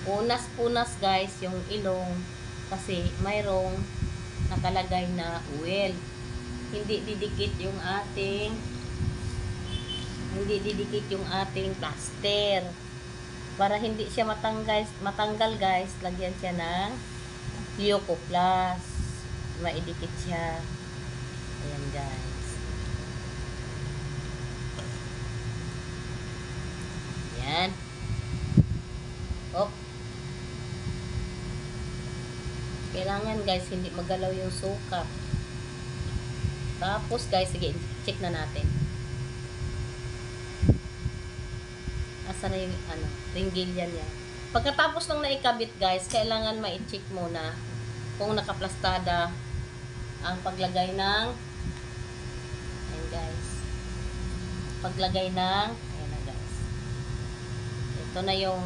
punas-punas guys yung ilong kasi mayroong nakalagay na oil. Hindi didikit yung ating plaster. Para hindi siya matanggal guys, lagyan siya ng Lyoko Plus. Maidikit siya. Ayan guys. Ayan. Oh. Kailangan guys, hindi magalaw yung sukat. Tapos guys, sige, check na natin. Asa na yung ringgilyan niya. Pagkatapos ng naikabit guys, kailangan ma-check muna kung nakaplastada ang paglagay ng ayan guys. Paglagay ng ayan na guys. Ito na yung